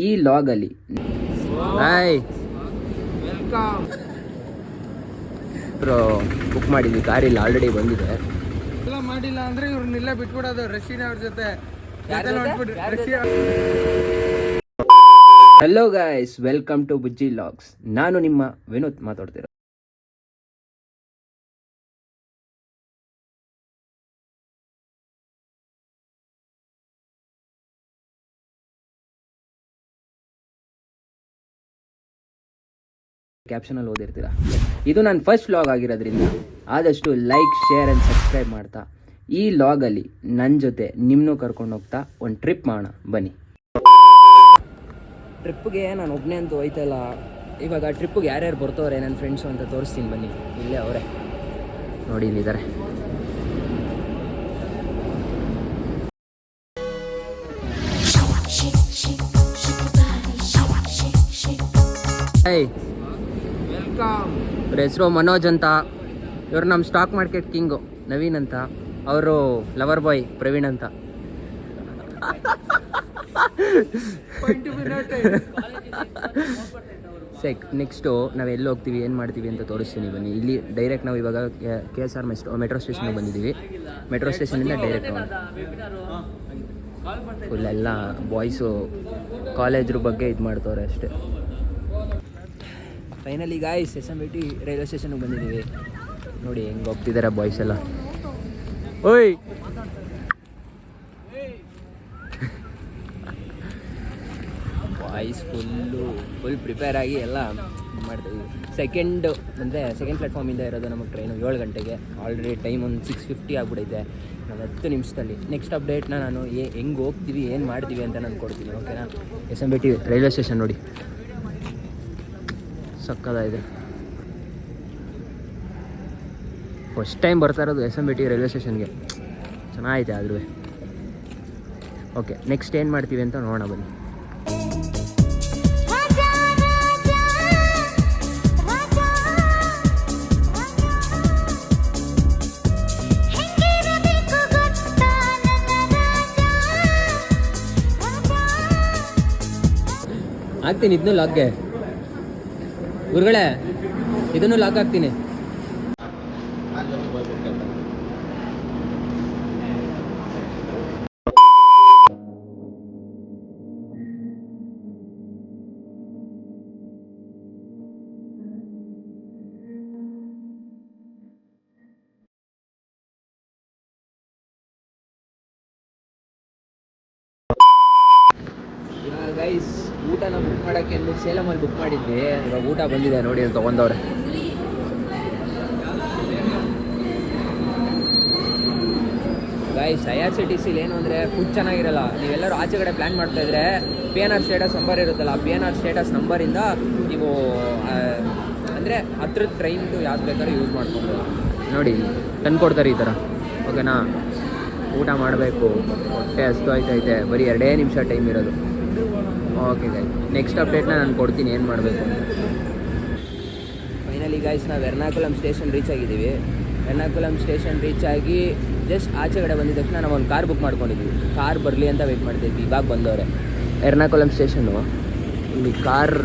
ಈ ಲಾಗಲ್ಲಿ hi welcome book ಮಾಡಿದ್ವಿ, ಕಾರಿಲ್ಲ already ಬಂದಿದೆ. ಎಲ್ಲ ಮಾಡಿಲ್ಲ ಅಂದ್ರೆ ಇವ್ರನ್ನೆಲ್ಲ ಬಿಟ್ಬಿಡೋದು ರಶೀನ್ ಅವ್ರ ಜೊತೆ. Hello guys, welcome to Bujji logs. ನಾನು ನಿಮ್ಮ ವಿನೋದ್ ಮಾತಾಡ್ತಿರೋ. ಕ್ಯಾಪ್ಷನಲ್ಲಿ ಓದಿರ್ತೀರ. ಇದು ನನ್ನ ಫಸ್ಟ್ ಲಾಗ್ ಆಗಿರೋದ್ರಿಂದ ಆದಷ್ಟು ಲೈಕ್, ಶೇರ್ ಆ್ಯಂಡ್ ಸಬ್ಸ್ಕ್ರೈಬ್ ಮಾಡ್ತಾ ಈ ಲಾಗಲ್ಲಿ ನನ್ನ ಜೊತೆ ನಿಮ್ಮನ್ನೂ ಕರ್ಕೊಂಡು ಹೋಗ್ತಾ ಒಂದು ಟ್ರಿಪ್ ಮಾಡೋಣ ಬನ್ನಿ. ಟ್ರಿಪ್ಗೆ ನಾನು ಒಬ್ಬನೇ ಅಂತೂ ಹೋಯ್ತಲ್ಲ. ಇವಾಗ ಟ್ರಿಪ್ಪಿಗೆ ಯಾರ್ಯಾರು ಬರ್ತವ್ರೆ ನನ್ನ ಫ್ರೆಂಡ್ಸು ಅಂತ ತೋರಿಸ್ತೀನಿ ಬನ್ನಿ. ಇಲ್ಲೇ ಅವರೇ ನೋಡಿ, ಇಲ್ಲಿದ್ದಾರೆ. Hi, welcome. ಅವ್ರ ಹೆಸರು ಮನೋಜ್ ಅಂತ. ಇವರು ನಮ್ಮ ಸ್ಟಾಕ್ ಮಾರ್ಕೆಟ್ ಕಿಂಗು ನವೀನ್ ಅಂತ. ಅವರು ಲವರ್ ಬಾಯ್ ಪ್ರವೀಣ್ ಅಂತ. ನೆಕ್ಸ್ಟು ನಾವು ಎಲ್ಲಿ ಹೋಗ್ತೀವಿ, ಏನು ಮಾಡ್ತೀವಿ ಅಂತ ತೋರಿಸ್ತೀನಿ ಬನ್ನಿ. ಇಲ್ಲಿ ಡೈರೆಕ್ಟ್ ನಾವು ಇವಾಗ KSR ಮೆಟ್ರೋ ಸ್ಟೇಷನ್ಗೆ ಬಂದಿದ್ದೀವಿ. ಮೆಟ್ರೋ ಸ್ಟೇಷನಿಂದ ಡೈರೆಕ್ಟ್ ಫುಲ್ ಎಲ್ಲ ಬಾಯ್ಸು ಕಾಲೇಜ್ರ ಬಗ್ಗೆ ಇದು ಮಾಡ್ತವ್ರೆ ಅಷ್ಟೇ. ಫೈನಲಿ ಗಾಯ್ಸ್ SMBT ರೈಲ್ವೆ ಸ್ಟೇಷನ್ಗೆ ಬಂದಿದ್ದೀವಿ. ನೋಡಿ ಹೆಂಗೆ ಹೋಗ್ತಿದ್ದಾರೆ ಬಾಯ್ಸ್ ಎಲ್ಲ. ಓಯ್ ಬಾಯ್ಸ್ ಫುಲ್ ಪ್ರಿಪೇರ್ ಆಗಿ ಎಲ್ಲ ಮಾಡ್ತಾಯಿದ್ವಿ. ಸೆಕೆಂಡ್ ಪ್ಲ್ಯಾಟ್ಫಾರ್ಮಿಂದ ಇರೋದು ನಮಗೆ ಟ್ರೈನು 7 ಗಂಟೆಗೆ. ಆಲ್ರೆಡಿ ಟೈಮ್ ಒಂದು 6:50 ಆಗ್ಬಿಡೈತೆ. ನಾವು 10 ನಿಮಿಷದಲ್ಲಿ ನೆಕ್ಸ್ಟ್ ಅಪ್ಡೇಟ್ನ ನಾನು ಹೆಂಗೆ ಹೋಗ್ತೀವಿ, ಏನು ಮಾಡ್ತೀವಿ ಅಂತ ನಾನು ಕೊಡ್ತೀನಿ, ಓಕೆನಾ. SMBT ರೈಲ್ವೆ ಸ್ಟೇಷನ್ ನೋಡಿ ಸಕ್ಕದಾಗಿದೆ. ಫಸ್ಟ್ ಟೈಮ್ ಬರ್ತಾ ಇರೋದು SMBT ರೈಲ್ವೆ ಸ್ಟೇಷನ್ಗೆ. ಚೆನ್ನಾಗಿದೆ ಆದ್ರೂ. ಓಕೆ, ನೆಕ್ಸ್ಟ್ ಏನು ಮಾಡ್ತೀವಿ ಅಂತ ನೋಡೋಣ ಬನ್ನಿ. ಹಾಕ್ತೀನಿ ಇದನ್ನು ಲಾಕ್ಗೆ, ಗುರುಗಳೇ ಇದನ್ನು ಲಾಕ್ ಹಾಕ್ತೀನಿ. ಗೈಸ್, ಊಟನ ಬುಕ್ ಮಾಡೋಕ್ಕೆ ಸೇಲಮಲ್ಲಿ ಬುಕ್ ಮಾಡಿದ್ವಿ. ಇವಾಗ ಊಟ ಬಂದಿದೆ ನೋಡಿ, ಅಂತ ತೊಗೊಂಡವ್ರೆ. ಗೈಸ್, IRCTCಲಿ ಏನು ಅಂದರೆ ಫುಡ್ ಚೆನ್ನಾಗಿರಲ್ಲ. ನೀವೆಲ್ಲರೂ ಆಚೆ ಕಡೆ ಪ್ಲ್ಯಾನ್ ಮಾಡ್ತಾಯಿದ್ರೆ PNR ಸ್ಟೇಟಸ್ ನಂಬರ್ ಇರುತ್ತಲ್ಲ, PNR ಸ್ಟೇಟಸ್ ನಂಬರಿಂದ ನೀವು ಅಂದರೆ ಹತ್ರದ ಟ್ರೈನ್ದು ಯಾವ್ದು ಬೇಕಾದ್ರೂ ಯೂಸ್ ಮಾಡ್ಕೊಂಡು ನೋಡಿ ತಂದು ಕೊಡ್ತಾರೆ ಈ ಥರ, ಓಕೆನಾ. ಊಟ ಮಾಡಬೇಕು, ಹೊಟ್ಟೆ ಹಸ್ತು ಆಯ್ತೈತೆ. ಬರೀ 2 ನಿಮಿಷ ಟೈಮ್ ಇರೋದು. ಓಕೆ ಗೈಸ್, ನೆಕ್ಸ್ಟ್ ಅಪ್ಡೇಟ್ನ ನಾನು ಕೊಡ್ತೀನಿ ಏನು ಮಾಡಬೇಕು ಅಂತ. ಫೈನಲಿ ಗೈಸ್, ನಾವು ಎರ್ನಾಕುಲಂ ಸ್ಟೇಷನ್ ರೀಚ್ ಆಗಿದ್ದೀವಿ. ಎರ್ನಾಕುಲಂ ಸ್ಟೇಷನ್ ರೀಚ್ ಆಗಿ ಜಸ್ಟ್ ಆಚೆ ಕಡೆ ಬಂದಿದ ತಕ್ಷಣ ನಾವು ಒಂದು ಕಾರ್ ಬುಕ್ ಮಾಡ್ಕೊಂಡಿದ್ವಿ. ಕಾರ್ ಬರಲಿ ಅಂತ ವೆಯ್ಟ್ ಮಾಡ್ತಿದ್ವಿ. ಇವಾಗ ಬಂದವ್ರೆ ಎರ್ನಾಕುಲಂ ಸ್ಟೇಷನ್ನು. ಇಲ್ಲಿ ಕಾರ್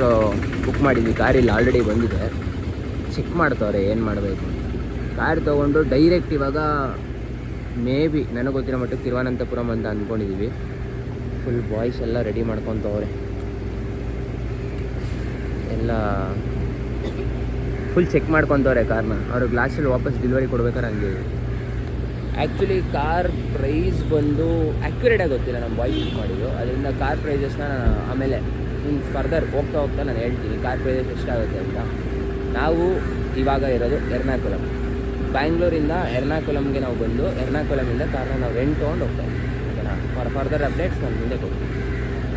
ಬುಕ್ ಮಾಡಿದ್ವಿ, ಕಾರಿಲ್ಲ ಆಲ್ರೆಡಿ ಬಂದಿದೆ. ಚೆಕ್ ಮಾಡ್ತವ್ರೆ ಏನು ಮಾಡಬೇಕು. ಕಾರ್ ತೊಗೊಂಡು ಡೈರೆಕ್ಟ್ ಇವಾಗ ಮೇ ಬಿ ನನಗೆ ಗೊತ್ತಿರೋ ಮಟ್ಟಿಗೆ ತಿರುವನಂತಪುರಂ ಅಂತ ಅಂದ್ಕೊಂಡಿದ್ದೀವಿ. ಫುಲ್ ಬಾಯ್ಸ್ ಎಲ್ಲ ರೆಡಿ ಮಾಡ್ಕೊತವ್ರೆ. ಎಲ್ಲ ಫುಲ್ ಚೆಕ್ ಮಾಡ್ಕೊತವ್ರೆ ಕಾರ್ನ. ಅವರು ಗ್ಲಾಸಲ್ಲಿ ವಾಪಸ್ ಡೆಲಿವರಿ ಕೊಡ್ಬೇಕಾರೆ ಹಂಗೆ. ಆ್ಯಕ್ಚುಲಿ ಕಾರ್ ಪ್ರೈಸ್ ಬಂದು ಆ್ಯಕ್ಯುರೇಟಾಗಿ ಗೊತ್ತಿಲ್ಲ, ನಮ್ಮ ಬಾಯ್ಸ್ ಬುಕ್ ಮಾಡಿದ್ದು. ಅದರಿಂದ ಕಾರ್ ಪ್ರೈಸಸ್ನ ಆಮೇಲೆ ಇನ್ನು ಫರ್ದರ್ ಹೋಗ್ತಾ ನಾನು ಹೇಳ್ತೀನಿ ಕಾರ್ ಪ್ರೈಸಸ್ ಎಷ್ಟಾಗುತ್ತೆ ಅಂತ. ನಾವು ಇವಾಗ ಇರೋದು ಎರ್ನಾಕುಲಂ. ಬ್ಯಾಂಗ್ಳೂರಿಂದ ಎರ್ನಾಕುಲಂಗೆ ನಾವು ಬಂದು ಎರ್ನಾಕುಲಮಿಂದ ಕಾರ್ನ ನಾವು ರೆಂಟ್ ತೊಗೊಂಡು ಹೋಗ್ತಾಯಿದ್ವಿ, ಓಕೆನಾ. ಫರ್ದರ್ ಅಪ್ಡೇಟ್ಸ್ ನಾನು ಮುಂದೆ ಕೊಡ್ತೀನಿ.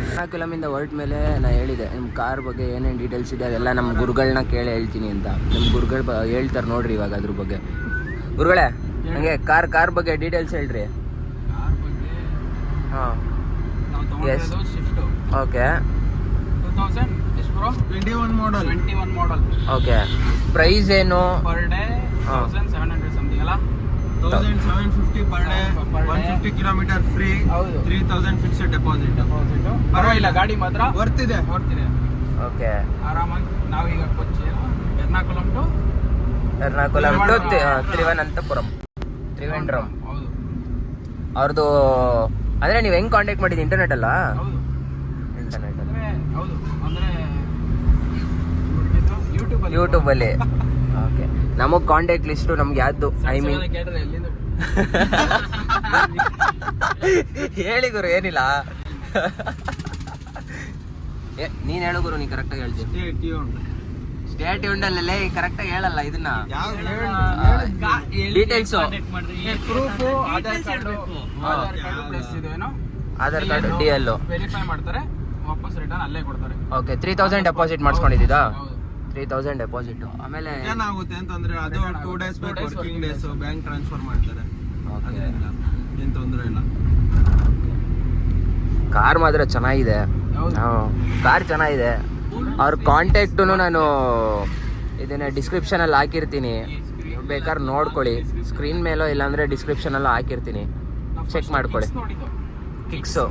ಎರ್ನಾಕುಲಮಿಂದ ಹೊರಟ ಮೇಲೆ ನಾನು ಹೇಳಿದೆ ನಿಮ್ಮ ಕಾರ್ ಬಗ್ಗೆ ಏನೇನು ಡೀಟೇಲ್ಸ್ ಇದೆ ಅದೆಲ್ಲ ನಮ್ಮ ಗುರುಗಳನ್ನ ಕೇಳಿ ಹೇಳ್ತೀನಿ ಅಂತ. ನಮ್ಮ ಗುರುಗಳು ಹೇಳ್ತಾರೆ ನೋಡ್ರಿ ಇವಾಗ ಅದ್ರ ಬಗ್ಗೆ. ಗುರುಗಳೇ, ನನಗೆ ಕಾರ್ ಬಗ್ಗೆ ಡೀಟೇಲ್ಸ್ ಹೇಳ್ರಿ. ಹಾಂ, ಎಸ್, ಓಕೆ. 21 ಮಾಡಲ್. ಓಕೆ, ಪ್ರೈಸ್ ಏನು? ಪರ್ ಡೇ 1700 ಸಮಥಿಂಗ್ ಅಲ್ಲ. 1750 per day, 150 kilometer free, 3000 fixed deposit. ಪರವಾಗಿಲ್ಲ, ಗಾಡಿ ಮಾತ್ರ ಬರ್ತಿದೆ. ಓಕೆ. ಆರಾಮಾಗಿ ನಾವೀಗ ಕೊಚ್ಚಿ ಎರ್ನಾಕುಲಂ ಟು ತಿರುವನಂತಪುರಂ, ತ್ರಿವೇಂದ್ರಂ. ಹೌದು ಅವ್ರದ್ದು ಅಂದರೆ ನೀವು ಹೆಂಗೆ ಕಾಂಟ್ಯಾಕ್ಟ್ ಮಾಡಿದ್ದು? ಇಂಟರ್ನೆಟ್ ಅಲ್ಲ? ಹೌದು ಇಂಟರ್ನೆಟ್ ಅಲ್ಲ, ಹೌದು ಅಂದರೆ ಯೂಟ್ಯೂಬಲ್ಲಿ. ಓಕೆ. ನಮಗೆ ಕಾಂಟ್ಯಾಕ್ಟ್ ಲಿಸ್ಟು ನಮ್ಗೆ ಯಾವ್ದು ಐ ಮೀನ್ ಕೇಳಿದ್ರೆ ಎಲ್ಲಿಂದ ಹೇಳಿ ಗುರು, ಏನಿಲ್ಲ. ನೀನು ಹೇಳು ಗುರು, ನೀನು ಕರೆಕ್ಟಾಗಿ ಹೇಳ್ತೀನಿ. ಸ್ಟೇಟ್ ಉಂಡಲ್ಲೇ ಕರೆಕ್ಟಾಗಿ ಹೇಳಲ್ಲ ಇದನ್ನ. Details, proof, Aadhaar card plus ಇದೇನೋ ಆಧಾರ್ ಕಾರ್ಡ್, DL ವೆರಿಫೈ ಮಾಡ್ತಾರೆ, ವಾಪಸ್ ರಿಟರ್ನ್ ಅಲ್ಲೇ ಕೊಡ್ತಾರೆ. ಓಕೆ. 3000 ಡೆಪಾಸಿಟ್ ಮಾಡಿಸ್ಕೊಂಡಿದ್ದೀರಾ? 3000 ಡೆಪಾಸಿಟ್. ಆಮೇಲೆ ಏನಾಗುತ್ತೆ ಅಂತಂದ್ರೆ ಅದು 2 days working days bank transfer ಮಾಡ್ತಾರೆ. ಅದರಿಂದ ಏನು ತೊಂದರೆ ಇಲ್ಲ. ಕಾರ್ ಮಾತ್ರ ಚೆನ್ನಾಗಿದೆ. ಕಾರ್ ಚೆನ್ನಾಗಿದೆ. ಅವ್ರ ಕಾಂಟ್ಯಾಕ್ಟು ನಾನು ಇದನ್ನ ಡಿಸ್ಕ್ರಿಪ್ಷನಲ್ಲಿ ಹಾಕಿರ್ತೀನಿ, ಬೇಕಾದ್ರೆ ನೋಡ್ಕೊಳ್ಳಿ. ಸ್ಕ್ರೀನ್ ಮೇಲೋ ಇಲ್ಲಾಂದರೆ ಡಿಸ್ಕ್ರಿಪ್ಷನಲ್ಲೂ ಹಾಕಿರ್ತೀನಿ, ಚೆಕ್ ಮಾಡ್ಕೊಳ್ಳಿ. ಕಿಕ್ಸು.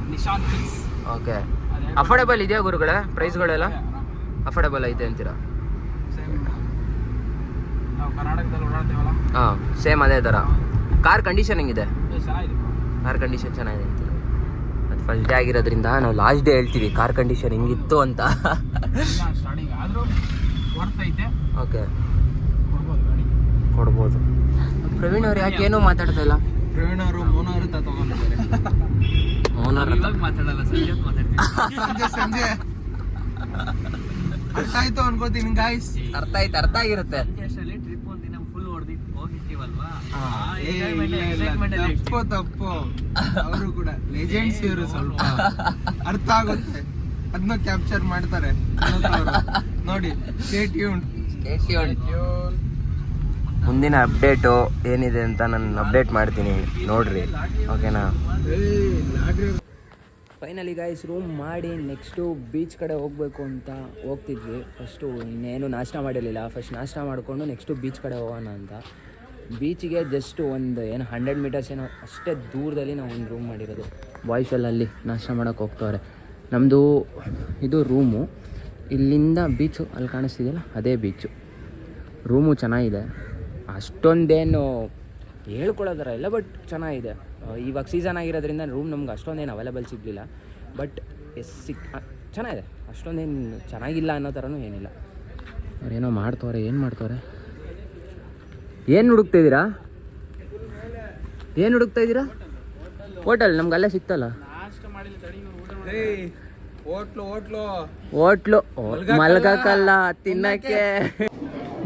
ಓಕೆ. ಅಫೋರ್ಡೆಬಲ್ ಇದೆಯಾ ಗುರುಗಳೇ? ಪ್ರೈಸ್ಗಳೆಲ್ಲ ಅಫೋರ್ಡೆಬಲ್ ಐತೆ ಅಂತೀರಾ? ನಾವು ಕರ್ನಾಟಕದಲ್ಲಿ ಓಡಾಡ್ತೀವಲ್ಲ, ಹಾಂ, ಸೇಮ್ ಅದೇ ಥರ. ಕಾರ್ ಕಂಡೀಷನ್ ಹೆಂಗಿದೆ? ಚೆನ್ನಾಗಿದೆ. ಕಾರ್ ಕಂಡೀಷನ್ ಚೆನ್ನಾಗಿದೆ ಅಂತೀರ? ಅದು ಫಸ್ಟ್ ಡೇ ಆಗಿರೋದ್ರಿಂದ ನಾವು ಲಾಸ್ಟ್ ಡೇ ಹೇಳ್ತೀವಿ ಕಾರ್ ಕಂಡೀಷನ್ ಹೆಂಗಿತ್ತು ಅಂತ. ಸ್ಟಾರ್ಟಿಂಗ್ ಆದರೂ ವರ್ತ್ ಐತೆ. ಓಕೆ, ಕೊಡ್ಬೋದು ಗಾಡಿ, ಕೊಡ್ಬೋದು. ಪ್ರವೀಣ್ ಅವ್ರು ಯಾಕೆ ಏನೂ ಮಾತಾಡ್ತಾ ಇಲ್ಲ? ಪ್ರವೀಣ್ ಅವರು ಮೋನವರು ತಗೊಂಡಿದ್ದಾರೆ. ಮಾತಾಡಲ್ಲ, ಸಂಜೆ ಮಾತಾಡ್ತೀವಿ. ಸಂಜೆ ಅರ್ಥ ಆಯ್ತು ಅನ್ಕೋತೀನಿ ಗಾಯ್ಸ್. ಅರ್ಥ ಆಗಿರುತ್ತೆ. ಟ್ರಿಪ್ ಒಂದಿನ ಫುಲ್ ಹೋಗಿರ್ತೀವಲ್ವಾ, ತಪ್ಪು ಅವರು ಕೂಡ ಲೆಜೆಂಡ್ಸ್ ಇವರು, ಸ್ವಲ್ಪ ಅರ್ಥ ಆಗುತ್ತೆ, ಅದನ್ನ ಕ್ಯಾಪ್ಚರ್ ಮಾಡ್ತಾರೆ ನೋಡಿ. Stay tuned. ಮುಂದಿನ ಅಪ್ಡೇಟು ಏನಿದೆ ಅಂತ ನಾನು ಅಪ್ಡೇಟ್ ಮಾಡ್ತೀನಿ, ನೋಡ್ರಿ. ಓಕೆನಾ? ಫೈನಲಿ ಗಾಯ್ಸ್, ರೂಮ್ ಮಾಡಿ ನೆಕ್ಸ್ಟು ಬೀಚ್ ಕಡೆ ಹೋಗಬೇಕು ಅಂತ ಹೋಗ್ತಿದ್ವಿ. ಫಸ್ಟು ಇನ್ನೇನು ನಾಷ್ಟ ಮಾಡಿರಲಿಲ್ಲ, ಫಸ್ಟ್ ನಾಷ್ಟ ಮಾಡಿಕೊಂಡು ನೆಕ್ಸ್ಟು ಬೀಚ್ ಕಡೆ ಹೋಗೋಣ ಅಂತ. ಬೀಚಿಗೆ ಜಸ್ಟ್ ಒಂದು 100 ಮೀಟರ್ಸ್ ಏನೋ ಅಷ್ಟೇ ದೂರದಲ್ಲಿ ನಾವು ಒಂದು ರೂಮ್ ಮಾಡಿರೋದು. ಬಾಯ್ಸ್ ಎಲ್ಲ ಅಲ್ಲಿ ನಾಷ್ಟ ಮಾಡೋಕ್ಕೆ ಹೋಗ್ತವ್ರೆ. ನಮ್ಮದು ಇದು ರೂಮು, ಇಲ್ಲಿಂದ ಬೀಚು ಅಲ್ಲಿ ಕಾಣಿಸ್ತಿದೆಯಲ್ಲ, ಅದೇ ಬೀಚು. ರೂಮು ಚೆನ್ನಾಗಿದೆ, ಅಷ್ಟೊಂದೇನು ಹೇಳ್ಕೊಳ್ಳೋದರ ಇಲ್ಲ, ಬಟ್ ಚೆನ್ನಾಗಿದೆ. ಇವಾಗ ಸೀಸನ್ ಆಗಿರೋದ್ರಿಂದ ರೂಮ್ ನಮ್ಗೆ ಅಷ್ಟೊಂದೇನು ಅವೈಲೇಬಲ್ ಸಿಗಲಿಲ್ಲ, ಬಟ್ ಚೆನ್ನಾಗಿದೆ. ಅಷ್ಟೊಂದೇನು ಚೆನ್ನಾಗಿಲ್ಲ ಅನ್ನೋ ಥರನೂ ಏನಿಲ್ಲ. ಅವ್ರೇನೋ ಮಾಡ್ತವ್ರೆ. ಏನು ಮಾಡ್ತವ್ರೆ? ಏನು ಹುಡುಕ್ತಾಯಿದ್ದೀರಾ? ಹೋಟೆಲ್ ನಮ್ಗೆ ಅಲ್ಲೇ ಸಿಕ್ತಲ್ಲ. ಹೋಟ್ಲು ಮಲ್ಗಕ್ಕಲ್ಲ, ತಿನ್ನಕ್ಕೆ.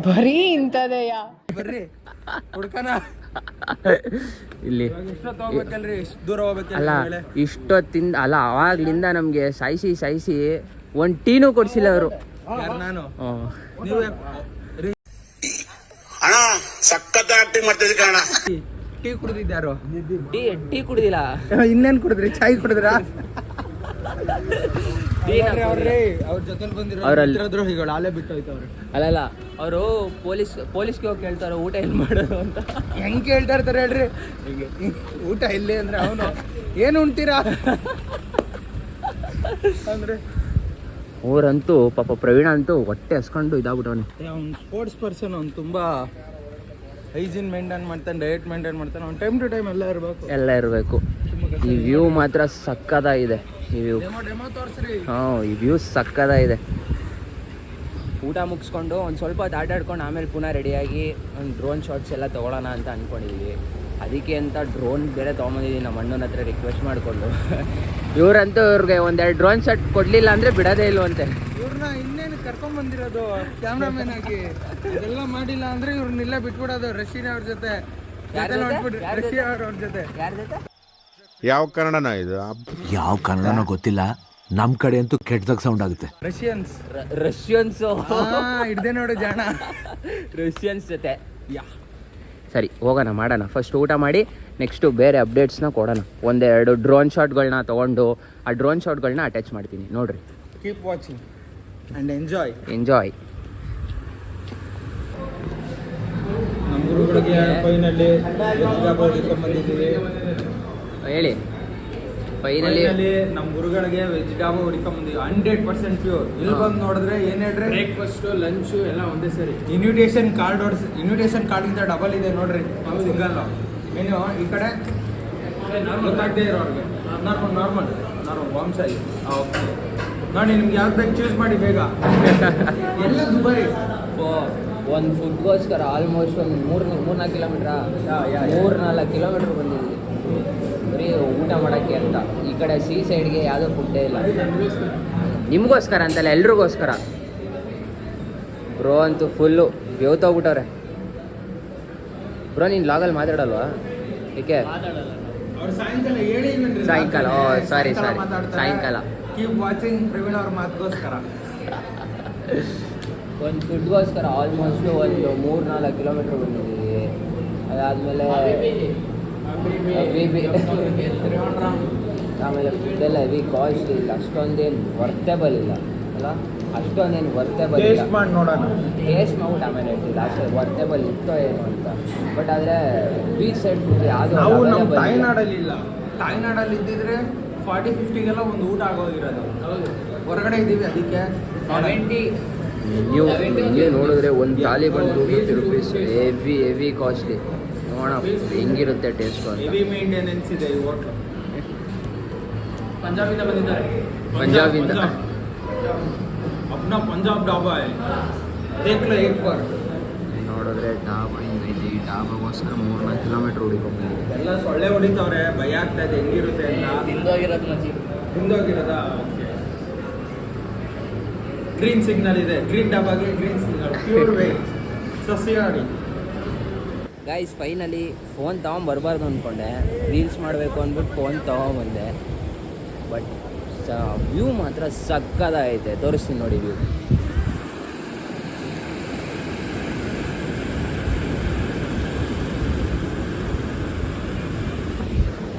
ಬರೀ ಇಂಥದೆಯಾ? ಬರ್ರಿ ಹುಡ್ಕನ. ಇಲ್ಲಿ ದೂರ ಅಲ್ಲ, ಇಷ್ಟೊತ್ತಿಂದ ಅಲ್ಲ, ಅವಾಗ್ಲಿಂದ ನಮಗೆ ಸಾಯಿಸಿ ಒಂದು ಟೀನೂ ಕೊಡ್ಸಿಲ್ಲ ಅವರು. ನಾನು ಸಖತ್ ಆಕ್ಟಿಂಗ್ ಮಾಡ್ತಿದ್ದೆ ಕಾರಣ. ಟೀ ಕುಡಿದಿದ್ದಾರು? ಟೀ ಕುಡ್ದಿಲ್ಲ. ಇನ್ನೇನು ಕುಡಿದ್ರಿ? ಚಾಯ್ ಕುಡಿದ್ರಾ? ಅವ್ರ ಜೊತೆ ಬಂದಿರೋ ದ್ರೋಹಿಗಳು ಅಲ್ಲೇ ಬಿಟ್ಟು ಹೋಯ್ತವ್ರೆ. ಅಲ್ಲಲ್ಲ, ಅವರು ಪೊಲೀಸ್ಗೆ ಹೋಗಿ ಕೇಳ್ತಾರೆ ಊಟ ಎಲ್ಲಿ ಮಾಡೋದು ಅಂತ. ಹೆಂಗ್ ಕೇಳ್ತಾ ಇರ್ತಾರೆ ಹೇಳ್ರಿ? ಊಟ ಇಲ್ಲೇ ಅಂದ್ರೆ ಅವನು ಏನು ಉಣ್ತೀರಾ ಅಂದ್ರೆ. ಅವ್ರಂತೂ ಪಾಪ ಪ್ರವೀಣ ಅಂತೂ ಹೊಟ್ಟೆ ಹಸ್ಕೊಂಡು ಇದಾಗ್ಬಿಟ್ಟವನು. ಅವ್ನು ಸ್ಪೋರ್ಟ್ಸ್ ಪರ್ಸನ್, ಅವ್ನು ತುಂಬಾ ಹೈಜೀನ್ ಮೇಂಟೈನ್ ಮಾಡ್ತಾನೆ, ಡಯಟ್ ಮೇಂಟೈನ್ ಮಾಡ್ತಾನೆ. ಅವ್ನು ಟೈಮ್ ಟು ಟೈಮ್ ಎಲ್ಲ ಇರಬೇಕು. ಈ ವ್ಯೂ ಮಾತ್ರ ಸಕ್ಕದಾಗಿದೆ. ಈ ವ್ಯೂ ಈ ವ್ಯೂ ಸಕ್ಕದಾಗಿದೆ. ಊಟ ಮುಗಿಸ್ಕೊಂಡು ಒಂದು ಸ್ವಲ್ಪ ಹೊತ್ತು ಆಟಾಡ್ಕೊಂಡು ಆಮೇಲೆ ಪುನಃ ರೆಡಿಯಾಗಿ ಒಂದು ಡ್ರೋನ್ ಶಾಟ್ಸ್ ಎಲ್ಲ ತೊಗೊಳ್ಳೋಣ ಅಂತ ಅಂದ್ಕೊಂಡಿದ್ದೀವಿ. ಅದಕ್ಕೆ ಅಂತ ಡ್ರೋನ್ ಬೇರೆ ತೊಗೊಂಬಂದಿದ್ದೀನಿ ನಮ್ಮ ಅಣ್ಣನ ಹತ್ರ ರಿಕ್ವೆಸ್ಟ್ ಮಾಡಿಕೊಂಡು. ಇವ್ರಂತೂ ಇವ್ರಿಗೆ 1-2 ಡ್ರೋನ್ ಶಾಟ್ ಕೊಡಲಿಲ್ಲ ಅಂದರೆ ಬಿಡೋದೇ ಇಲ್ವಂತೆ. ಇವ್ರನ್ನ ಇನ್ನೇನು ಕರ್ಕೊಂಡ್ಬಂದಿರೋದು ಕ್ಯಾಮ್ರಾಮನ್ ಆಗಿ. ಇದೆಲ್ಲ ಮಾಡಿಲ್ಲ ಅಂದರೆ ಇವ್ರನ್ನೆಲ್ಲ ಬಿಟ್ಬಿಡೋದು ರಶೀನ್ ಅವ್ರ ಜೊತೆ. ರಶಿ ಅವ್ರ ಜೊತೆ. ಯಾರ ಜೊತೆ? ಯಾವ ಕನ್ನಡನ ಇದು? ಯಾವ ಕನ್ನಡನೋ ಗೊತ್ತಿಲ್ಲ, ನಮ್ ಕಡೆ ಅಂತೂ ಕೆಟ್ಟದಾಗ ಸೌಂಡ್ ಆಗುತ್ತೆ. ರಷ್ಯನ್ಸು ಹಿಡ್ದೆ ನೋಡು ಜಾಣ. ರಷ್ಯನ್ಸ್ ಜೊತೆ. ಸರಿ, ಹೋಗೋಣ, ಮಾಡೋಣ. ಫಸ್ಟ್ ಊಟ ಮಾಡಿ ನೆಕ್ಸ್ಟು ಬೇರೆ ಅಪ್ಡೇಟ್ಸ್ನ ಕೊಡೋಣ. 1-2 ಡ್ರೋನ್ ಶಾಟ್ಗಳನ್ನ ತೊಗೊಂಡು ಆ ಡ್ರೋನ್ ಶಾಟ್ಗಳನ್ನ ಅಟ್ಯಾಚ್ ಮಾಡ್ತೀನಿ, ನೋಡ್ರಿ. Keep watching and enjoy. Enjoy. ನಮ್ಮ ಗುರುಗಳಿಗೆ ಫೈನಲ್ಲಿ ಬಂದಿದ್ದೀವಿ. ಹೇಳಿ ಫೈನಲಿ ನಮ್ಮ ಗುರುಗಳಿಗೆ ವೆಜ್ ಡಾಬಾ ಹುಡ್ಕೊಂಬಂದಿದ್ದೀವಿ 100% ಪ್ಯೂರ್. ಇಲ್ಲಿ ಬಂದು ನೋಡಿದ್ರೆ ಏನ್ ಹೇಳ್ರಿ, ಬ್ರೇಕ್ಫಾಸ್ಟು ಲಂಚು ಎಲ್ಲ ಒಂದೇ ಸರಿ. ಇನ್ವಿಟೇಷನ್ ಕಾರ್ಡ್ಗಿಂತ ಡಬಲ್ ಇದೆ ನೋಡ್ರಿ. ಸಿಗಲ್ಲ ಏನು ಈ ಕಡೆ ಗೊತ್ತಾಗದೇ ಇರೋರಿಗೆ ನಾರ್ಮಲ್ ಬಾಂಬ್ಸ್ ಆಗಿ ನೋಡಿ. ನಿಮ್ಗೆ ಯಾವ್ದು ಬೇಕು ಚೂಸ್ ಮಾಡಿ ಬೇಗ. ಎಲ್ಲ ದುಬಾರಿ. ಒಂದು ಫುಡ್ಗೋಸ್ಕರ ಆಲ್ಮೋಸ್ಟ್ ಒಂದು 3-4 ಕಿಲೋಮೀಟ್ರಾ 3-4 ಕಿಲೋಮೀಟ್ರ್ ಬಂದಿದ್ವಿ ಬರೀ ಊಟ ಮಾಡೋಕ್ಕೆ ಅಂತ. ಈ ಕಡೆ ಸೈಡ್ಗೆ ಯಾವುದೋ ಫುಡ್ಡೇ ಇಲ್ಲ. ನಿಮಗೋಸ್ಕರ ಅಂತಲ್ಲ, ಎಲ್ರಿಗೋಸ್ಕರ. ಬ್ರೋ ಅಂತೂ ಫುಲ್ಲು ಬೇವ್ತೋಗ್ಬಿಟ್ಟವ್ರೆ. ಬ್ರೋ ನೀನು ಲಾಗಲ್ಲಿ ಮಾತಾಡಲ್ವಾ? ಏಕೆ? ಅವ್ರು ಸಾಯಂಕಾಲ ಹೇಳಿ ಸಾಯಂಕಾಲ ಸಾಯಂಕಾಲ ಕೀಪ್ ವಾಚಿಂಗ್ ಪ್ರವೀಣ್ ಅವ್ರ ಮಾತುಗೋಸ್ಕರ. ಒಂದು ಫುಡ್ಗೋಸ್ಕರ ಆಲ್ಮೋಸ್ಟು ಒಂದು 3-4 ಕಿಲೋಮೀಟ್ರ್ ಬಂದಿದ್ದೀವಿ. ಅದಾದಮೇಲೆ ಆಮೇಲೆ ಫುಡ್ಡೆಲ್ಲ ಹೆವಿ ಕಾಸ್ಟ್ಲಿ ಇಲ್ಲ, ಅಷ್ಟೊಂದೇನು ವರ್ತೇಬಲ್ ಇಲ್ಲ ಅಲ್ಲ, ಅಷ್ಟೊಂದೇನು ವರ್ತೇಬಲ್ ಇಲ್ಲ. ಮಾಡಿ ನೋಡೋಣ, ಟೇಸ್ಟ್ ಮಾಡ್ಬಿಟ್ಟು ಆಮೇಲೆ ಹೇಳ್ತಿಲ್ಲ ಅಷ್ಟೇ ವರ್ತೇಬಲ್ ಇತ್ತೋ ಏನು ಅಂತ. ಬಟ್ ಆದರೆ ಬೀಚ್ ಸೈಡ್ ಫುಡ್ ಯಾವುದು ನಾವು ನಮ್ಮ ತಾಯ್ನಾಡಲ್ಲಿ ಇಲ್ಲ. ತಾಯ್ನಾಡಲ್ಲಿ ಇದ್ದಿದ್ರೆ 40-50ಗೆಲ್ಲ ಒಂದು ಊಟ ಆಗೋಗಿರೋದು. ಹೊರಗಡೆ ಇದ್ದೀವಿ ಅದಕ್ಕೆ 70. ನೀವು ನೋಡಿದ್ರೆ ಒಂದು ಥಾಲಿ ಬಂದು 250 rupees. Heavy costly. ನೋಡೋಣ ಹೆಂಗಿರುತ್ತೆ ಟೇಸ್ಟು ಅಂತ. ಹೆವಿ ಮೇಂಟೆನೆನ್ಸ್ ಇದೆ ಈ ಹೋಟ್ಲು. ಪಂಜಾಬಿಂದ ಬಂದಿದ್ದಾರೆ. ಪಂಜಾಬಿಂದ अपना पंजाब ढाबा है, देख लो एक बार. ನೋಡಿದ್ರೆ ಡಾಬಾ ಹಿಂಗೈತೆ. ಈ ಡಾಬಾಗೋಸ್ಕರ 3-4 ಕಿಲೋಮೀಟ್ರ್ ಹುಡುಕೊಂಡ್ಬಂದಿದೆ. ಎಲ್ಲ ಸೊಳ್ಳೆ ಹೊಡಿತಾವ್ರೆ, ಭಯ ಆಗ್ತಾ ಇದೆ ಹೆಂಗಿರುತ್ತೆ ಅಂತ. ಹಿಂದೋಗಿರೋದಾ? ಗ್ರೀನ್ ಸಿಗ್ನಲ್ ಇದೆ. ಗ್ರೀನ್ ಡಾಬಾಗೆ ಗ್ರೀನ್ ಸಿಗ್ನಲ್, ಪ್ಯೂರ್ ವೇಜ್ ಸಸ್ಯಾಹಾರಿ. ಗೈಸ್ ಫೈನಲಿ ಫೋನ್ ತೊಗೊಂಬರ್ಬಾರ್ದು ಅಂದ್ಕೊಂಡೆ, ರೀಲ್ಸ್ ಮಾಡಬೇಕು ಅಂದ್ಬಿಟ್ಟು ಫೋನ್ ತೊಗೊಂಬಂದೆ. ಬಟ್ ವ್ಯೂ ಮಾತ್ರ ಸಕ್ಕದಾಗೈತೆ. ತೋರಿಸ್ತೀನಿ ನೋಡಿ ವ್ಯೂ.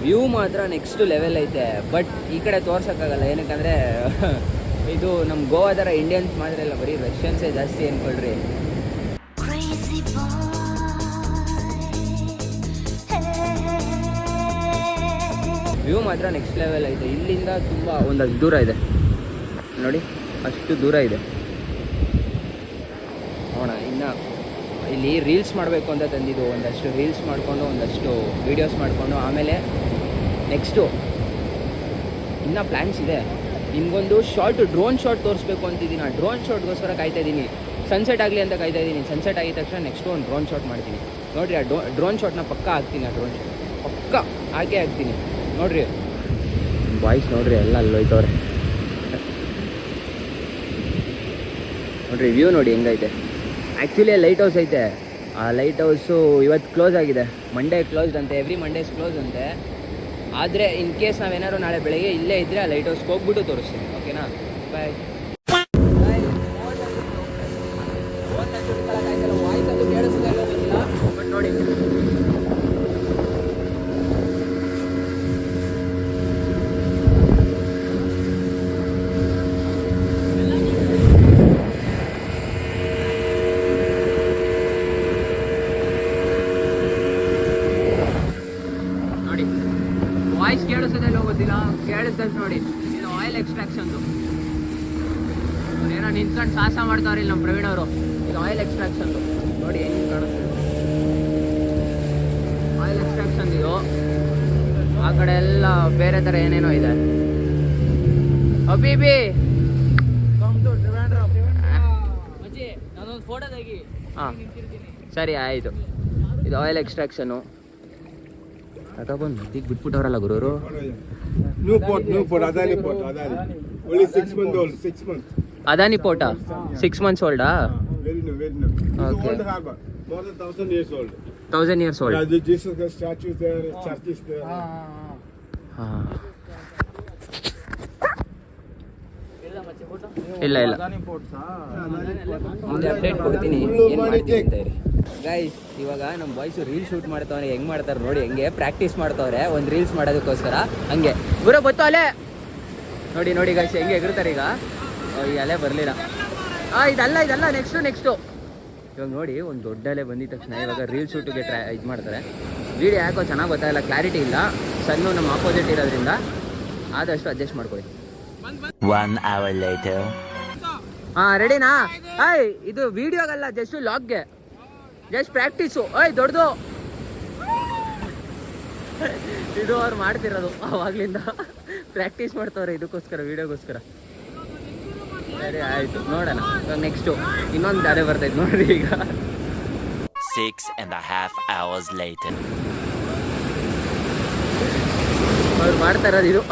ವ್ಯೂ ಮಾತ್ರ ನೆಕ್ಸ್ಟ್ ಲೆವೆಲ್ ಐತೆ. ಬಟ್ ಈ ಕಡೆ ತೋರ್ಸೋಕ್ಕಾಗಲ್ಲ, ಏನಕ್ಕಂದರೆ ಇದು ನಮ್ಮ ಗೋವಾ ಥರ ಇಂಡಿಯನ್ಸ್ ಮಾತ್ರ ಇಲ್ಲ, ಬರೀ ರಷ್ಯನ್ಸೇ ಜಾಸ್ತಿ ಅಂದ್ಕೊಳ್ರಿ. ವ್ಯೂ ಮಾತ್ರ ನೆಕ್ಸ್ಟ್ ಲೆವೆಲ್ ಐತೆ. ಇಲ್ಲಿಂದ ತುಂಬ ಒಂದಷ್ಟು ದೂರ ಇದೆ ನೋಡಿ, ಅಷ್ಟು ದೂರ ಇದೆ. ನೋಡೋಣ ಇನ್ನು ಇಲ್ಲಿ ರೀಲ್ಸ್ ಮಾಡಬೇಕು ಅಂತ ತಂದಿದ್ದು. ಒಂದಷ್ಟು ರೀಲ್ಸ್ ಮಾಡಿಕೊಂಡು ಒಂದಷ್ಟು ವೀಡಿಯೋಸ್ ಮಾಡಿಕೊಂಡು ಆಮೇಲೆ ನೆಕ್ಸ್ಟು ಇನ್ನೂ ಪ್ಲ್ಯಾನ್ಸ್ ಇದೆ. ನಿಮಗೊಂದು ಡ್ರೋನ್ ಶಾಟ್ ತೋರಿಸ್ಬೇಕು ಅಂತಿದ್ದೀನಿ. ಆ ಡ್ರೋನ್ ಶಾಟ್ಗೋಸ್ಕರ ಕಾಯ್ತಾಯಿದ್ದೀನಿ. ಸನ್ಸೆಟ್ ಆಗಲಿ ಅಂತ ಕಾಯ್ತಾಯಿದ್ದೀನಿ. ಸನ್ಸೆಟ್ ಆಗಿದ ತಕ್ಷಣ ನೆಕ್ಸ್ಟು ಒಂದು ಡ್ರೋನ್ ಶಾಟ್ ಮಾಡ್ತೀನಿ. ನೋಡಿರಿ ಆ ಡ್ರೋನ್ ಶಾಟ್ನ ಪಕ್ಕ ಹಾಕ್ತೀನಿ. ಆ ಡ್ರೋನ್ ಶಾಟ್ ಪಕ್ಕ ಹಾಕೇ ಹಾಕ್ತೀನಿ. ನೋಡ್ರಿ ಬಾಯ್ಸ್ ನೋಡ್ರಿ ಎಲ್ಲ ಅಲ್ಲೋಯ್ತವ್ರೆ. ನೋಡ್ರಿ ವ್ಯೂ ನೋಡಿ ಹೆಂಗೈತೆ. ಆ್ಯಕ್ಚುಲಿ ಲೈಟ್ ಹೌಸ್ ಐತೆ. ಆ ಲೈಟ್ ಹೌಸು ಇವತ್ತು ಕ್ಲೋಸ್ ಆಗಿದೆ. ಮಂಡೇ ಕ್ಲೋಸ್ಡ್ ಅಂತೆ. ಎವ್ರಿ ಮಂಡೇಸ್ ಕ್ಲೋಸ್ ಅಂತೆ. ಆದರೆ ಇನ್ ಕೇಸ್ ನಾವೇನಾದ್ರು ನಾಳೆ ಬೆಳಗ್ಗೆ ಇಲ್ಲೇ ಇದ್ದರೆ ಆ ಲೈಟ್ ಹೌಸ್ಗೆ ಹೋಗ್ಬಿಟ್ಟು ತೋರಿಸ್ತೀನಿ. ಓಕೆನಾ? ಬಾಯ್. ಬಟ್ ನೋಡಿ ವಾಯ್ಸ್ ಕೇಳಿಸೋದೆಲ್ಲ ಗೊತ್ತಿಲ್ಲ. ಕೇಳಿಸ್ತದೆ ನೋಡಿ. ಇದು ಆಯಿಲ್ ಎಕ್ಸ್ಟ್ರಾಕ್ಷನ್ದು. ಏನೋ ನಿಂತ್ಕೊಂಡು ಸಾಹಸ ಮಾಡ್ತಾವ್ರೆ ಇಲ್ಲಿ ನಮ್ಮ ಪ್ರವೀಣ್ ಅವರು. ಇದು ಆಯಿಲ್ ಎಕ್ಸ್ಟ್ರಾಕ್ಷನ್ದು ನೋಡಿ ಹೆಂಗೆ ಕಾಣಿಸ್ತದೆ. ಆಯಿಲ್ ಎಕ್ಸ್ಟ್ರಾಕ್ಷನ್ ಇದು. ಆ ಕಡೆ ಎಲ್ಲ ಬೇರೆ ಥರ ಏನೇನೋ ಇದೆ. ಅಬೀಬಿ ನಾನೊಂದು ಫೋಟೋ ತೆಗಿ. ಹಾಂ ಸರಿ ಆಯಿತು. ಇದು ಆಯಿಲ್ ಎಕ್ಸ್ಟ್ರಾಕ್ಷನು. ಬಂದು ಈಗ ಬಿಟ್ಬಿಟ್ಟವ್ರಲ್ಲ ಗುರುವರು. ಅದಾನಿ ಪೋಟ 6 months ಓಲ್ಡಾ? ಓಕೆ. 1000 years old. ಇಲ್ಲ ಮುಂದೆ ಅಪ್ಡೇಟ್ ಕೊಡ್ತೀನಿ ಏನು ಮಾಡ್ತೀನಿ ಅಂತ ಹೇಳಿ. ಗೈಸ್ ಇವಾಗ ನಮ್ಮ ಬಾಯ್ಸು ರೀಲ್ ಶೂಟ್ ಮಾಡ್ತಾವ್ರೆ. ಹೆಂಗೆ ಮಾಡ್ತಾರೆ ನೋಡಿ, ಹೆಂಗೆ ಪ್ರಾಕ್ಟೀಸ್ ಮಾಡ್ತಾವ್ರೆ ಒಂದು ರೀಲ್ಸ್ ಮಾಡೋದಕ್ಕೋಸ್ಕರ. ಹಂಗೆ ಗುರು ಗೊತ್ತು ಅಲೆ ನೋಡಿ ಗೈಸ್ ಹೆಂಗೆ ಎಗರ್ತಾರೆ ಈಗ. ಈ ಅಲೆ ಬರಲಿಲ್ಲ. ಇದಲ್ಲ ನೆಕ್ಸ್ಟು ಇವಾಗ ನೋಡಿ ಒಂದು ದೊಡ್ಡಲ್ಲೇ ಬಂದಿದ ತಕ್ಷಣ ಇವಾಗ ರೀಲ್ ಶೂಟಿಗೆ ಇದು ಮಾಡ್ತಾರೆ. ವೀಡಿಯೋ ಯಾಕೋ ಚೆನ್ನಾಗಿ ಗೊತ್ತಾಗಲ್ಲ, ಕ್ಲಾರಿಟಿ ಇಲ್ಲ. ಸಣ್ಣ ನಮ್ಮ ಆಪೋಸಿಟ್ ಇರೋದ್ರಿಂದ ಆದಷ್ಟು ಅಡ್ಜಸ್ಟ್ ಮಾಡ್ಕೊಳ್ಳಿ. 1 hour later. ಹಾಂ ರೆಡಿನಾ? ಆಯ್ ಇದು ವೀಡಿಯೋಗಲ್ಲ, ಜಸ್ಟ್ ಲಾಗ್ಗೆ, ಜಸ್ಟ್ ಪ್ರಾಕ್ಟೀಸು. ಓಯ್ ದೊಡ್ಡದು ಇದು ಅವ್ರು ಮಾಡ್ತಿರೋದು ಆವಾಗಲಿಂದ ಪ್ರಾಕ್ಟೀಸ್ ಮಾಡ್ತವ್ರೆ ಇದಕ್ಕೋಸ್ಕರ, ವೀಡಿಯೋಗೋಸ್ಕರ. ಸರಿ ಆಯಿತು, ನೋಡೋಣ ನೆಕ್ಸ್ಟು ಇನ್ನೊಂದು ದಾರಿ ಬರ್ತೈತೆ ನೋಡ್ರಿ. ಈಗ 6.5 hours later. ಅವ್ರು ಮಾಡ್ತಾ ಇರೋದು ಇದು.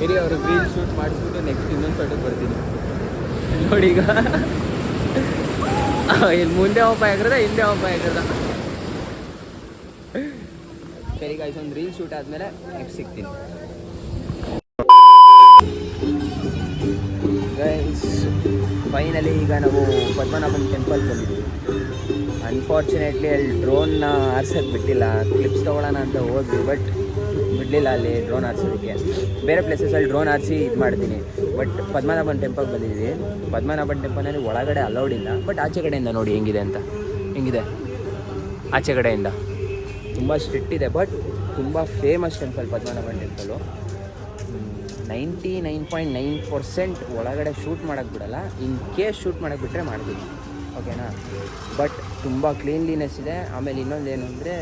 ಇರಿ ಅವ್ರಿಗೆ ರೀಲ್ ಶೂಟ್ ಮಾಡಿಸ್ಬಿಟ್ಟು ನೆಕ್ಸ್ಟ್ ಇನ್ನೊಂದು ಫೋಟೋಗೆ ಬರ್ತೀನಿ ನೋಡಿ. ಈಗ ಇಲ್ಲಿ ಮುಂದೆ ಒಬ್ಬ ಆಗಿರೋದ, ಹಿಂದೆ ಒಬ್ಬ ಆಗಿರೋದ. ಸರಿ ಗಾಯ್ಸ್, ಒಂದು ರೀಲ್ ಶೂಟ್ ಆದಮೇಲೆ ನೆಕ್ಸ್ಟ್ ಸಿಗ್ತೀನಿ ಗೈಸ್. ಫೈನಲಿ ಈಗ ನಾವು ಪದ್ಮನಾಭನ್ ಟೆಂಪಲ್ ಬಂದಿದ್ದೀವಿ. ಅನ್ಫಾರ್ಚುನೇಟ್ಲಿ ಅಲ್ಲಿ ಡ್ರೋನ್ನ ಆರ್ಸೋಕ್ಕೆ ಬಿಟ್ಟಿಲ್ಲ. ಕ್ಲಿಪ್ಸ್ ತೊಗೊಳ್ಳೋಣ ಅಂತ ಹೋದ್ವಿ, ಬಟ್ ಬಿಡಲಿಲ್ಲ ಅಲ್ಲಿ ಡ್ರೋನ್ ಆರಿಸೋದಕ್ಕೆ. ಬೇರೆ ಪ್ಲೇಸಸಲ್ಲಿ ಡ್ರೋನ್ ಆರಿಸಿ ಇದು ಮಾಡ್ತೀನಿ, ಬಟ್ ಪದ್ಮನಾಭನ್ ಟೆಂಪಲ್ಗೆ ಬಂದಿದ್ದೀವಿ. ಪದ್ಮನಾಭನ್ ಟೆಂಪಲ್ನಲ್ಲಿ ಒಳಗಡೆ ಅಲೌಡ್ ಇಲ್ಲ, ಬಟ್ ಆಚೆ ಕಡೆಯಿಂದ ನೋಡಿ ಹೆಂಗಿದೆ ಅಂತ. ಹೆಂಗಿದೆ ಆಚೆ ಕಡೆಯಿಂದ, ತುಂಬ ಸ್ಟ್ರಿಕ್ಟ್ ಇದೆ, ಬಟ್ ತುಂಬ ಫೇಮಸ್ ಟೆಂಪಲ್ ಪದ್ಮನಾಭನ್ ಟೆಂಪಲು. 99.9% ಒಳಗಡೆ ಶೂಟ್ ಮಾಡೋಕ್ಕೆ ಬಿಡಲ್ಲ. ಇನ್ ಕೇಸ್ ಶೂಟ್ ಮಾಡೋಕ್ಕೆ ಬಿಟ್ಟರೆ ಮಾಡ್ತೀನಿ, ಓಕೆನಾ. ಬಟ್ ತುಂಬ ಕ್ಲೀನ್ಲಿನೆಸ್ ಇದೆ. ಆಮೇಲೆ ಇನ್ನೊಂದೇನು ಅಂದರೆ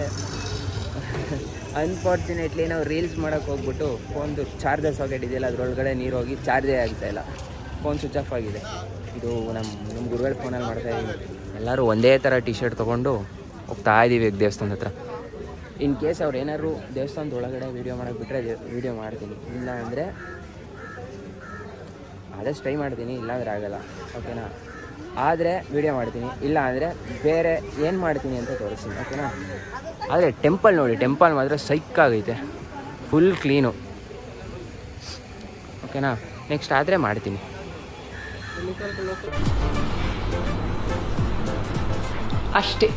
ಅನ್ಫಾರ್ಚುನೇಟ್ಲಿ ನಾವು ರೀಲ್ಸ್ ಮಾಡೋಕ್ಕೆ ಹೋಗ್ಬಿಟ್ಟು ಫೋನ್ದು ಚಾರ್ಜರ್ ಸಾಕೆಟ್ ಇದೆಯಲ್ಲ, ಅದರೊಳಗಡೆ ನೀರು ಹೋಗಿ ಚಾರ್ಜೇ ಆಗ್ತಾಯಿಲ್ಲ. ಫೋನ್ ಸ್ವಿಚ್ ಆಫ್ ಆಗಿದೆ. ಇದು ನಮ್ಮ ಗುರುಗಳ ಫೋನಲ್ಲಿ ಮಾಡ್ತಾಯಿದ್ದೀವಿ. ಎಲ್ಲರೂ ಒಂದೇ ಥರ ಟಿ ಶರ್ಟ್ ತೊಗೊಂಡು ಹೋಗ್ತಾ ಇದ್ದೀವಿ ದೇವಸ್ಥಾನದ ಹತ್ರ. ಇನ್ ಕೇಸ್ ಅವ್ರು ಏನಾದ್ರು ದೇವಸ್ಥಾನದ ಒಳಗಡೆ ವೀಡಿಯೋ ಮಾಡೋಕ್ಕೆ ಬಿಟ್ಟರೆ ವೀಡಿಯೋ ಮಾಡ್ತೀನಿ, ಇಲ್ಲ ಅಂದರೆ ಆದಷ್ಟು ಟ್ರೈ ಮಾಡ್ತೀನಿ, ಇಲ್ಲಾಂದರೆ ಆಗಲ್ಲ, ಓಕೆನಾ. ಆದರೆ ವೀಡಿಯೋ ಮಾಡ್ತೀನಿ, ಇಲ್ಲ ಅಂದರೆ ಬೇರೆ ಏನು ಮಾಡ್ತೀನಿ ಅಂತ ತೋರಿಸ್ತೀನಿ, ಓಕೆನಾ. ಆದರೆ ಟೆಂಪಲ್ ನೋಡಿ, ಟೆಂಪಲ್ ಮಾತ್ರ ಸೈಕ್ಕಾಗೈತೆ, ಫುಲ್ ಕ್ಲೀನು, ಓಕೆನಾ. ನೆಕ್ಸ್ಟ್ ಆದರೆ ಮಾಡ್ತೀನಿ. ಅಷ್ಟೇ.